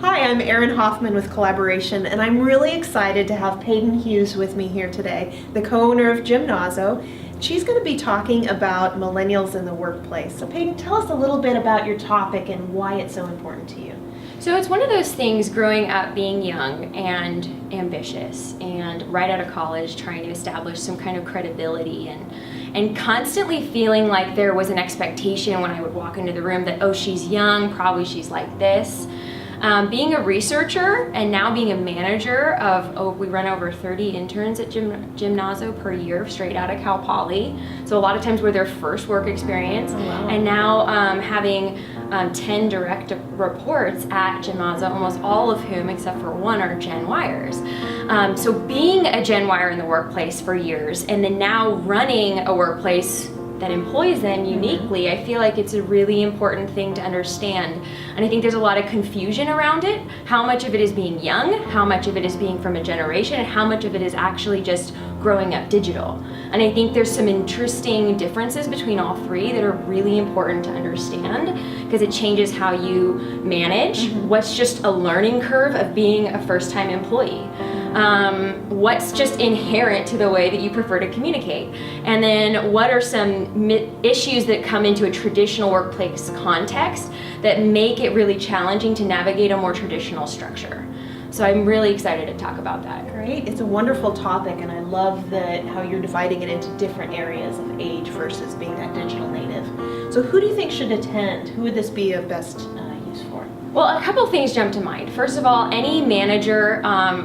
Hi, I'm Erin Hoffman with Collaboration, and I'm really excited to have Paden Hughes with me here today, the co-owner of Gymnazo. She's going to be talking about millennials in the workplace. So Paden, tell us a little bit about your topic and why it's so important to you. So it's one of those things, growing up being young and ambitious and right out of college trying to establish some kind of credibility and constantly feeling like there was an expectation when I would walk into the room that, oh, she's young, probably she's like this. Being a researcher and now being a manager of, we run over 30 interns at Gymnazo per year straight out of Cal Poly. So a lot of times we're their first work experience. Oh, wow. And now having 10 direct reports at Gymnazo, almost all of whom, except for one, are Gen-Yers. So being a Gen-Yer in the workplace for years and then now running a workplace that employs them uniquely, I feel like it's a really important thing to understand. And I think there's a lot of confusion around it. How much of it is being young, how much of it is being from a generation, and how much of it is actually just growing up digital. And I think there's some interesting differences between all three that are really important to understand because it changes how you manage what's just a learning curve of being a first-time employee. What's just inherent to the way that you prefer to communicate, and then what are some issues that come into a traditional workplace context that make it really challenging to navigate a more traditional structure. So I'm really excited to talk about that. Great, it's a wonderful topic, and I love how you're dividing it into different areas of age versus being that digital native. So who do you think should attend? Who would this be of best use for? Well, a couple things jump to mind. First of all, any manager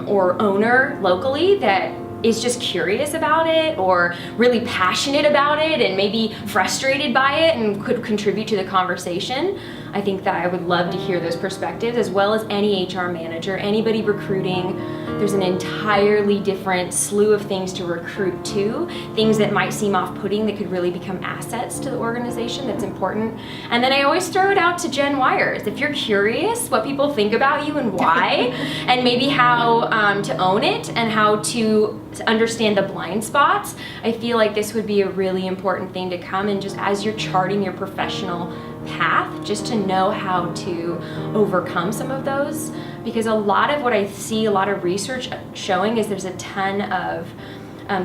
or owner locally that is just curious about it or really passionate about it and maybe frustrated by it and could contribute to the conversation. I think that I would love to hear those perspectives, as well as any HR manager, anybody recruiting. There's an entirely different slew of things to recruit to, things that might seem off-putting that could really become assets to the organization. That's important. And then I always throw it out to Gen-Yers. If you're curious what people think about you and why, and maybe how to own it and how to understand the blind spots, I feel like this would be a really important thing to come, and just as you're charting your professional path, just to know how to overcome some of those. Because a lot of what I see, a lot of research showing, is there's a ton of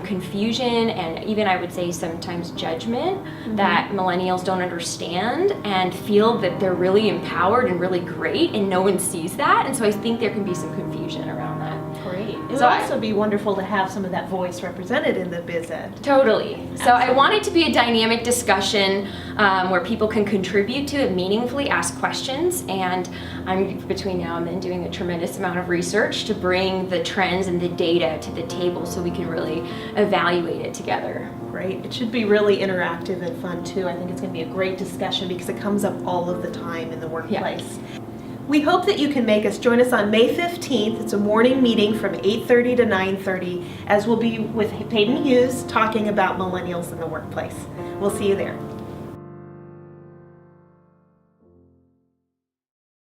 confusion and even, I would say, sometimes judgment that millennials don't understand and feel that they're really empowered and really great, and no one sees that. And so I think there can be some confusion around that. Great. It would also be wonderful to have some of that voice represented in the biz ed. Totally. Absolutely. So I want it to be a dynamic discussion where people can contribute to it meaningfully, ask questions, and I'm between now and then doing a tremendous amount of research to bring the trends and the data to the table so we can really evaluate it together. Great. It should be really interactive and fun too. I think it's going to be a great discussion because it comes up all of the time in the workplace. Yeah. We hope that you can join us on May 15th. It's a morning meeting from 8:30 to 9:30, as we'll be with Paden Hughes talking about millennials in the workplace. We'll see you there.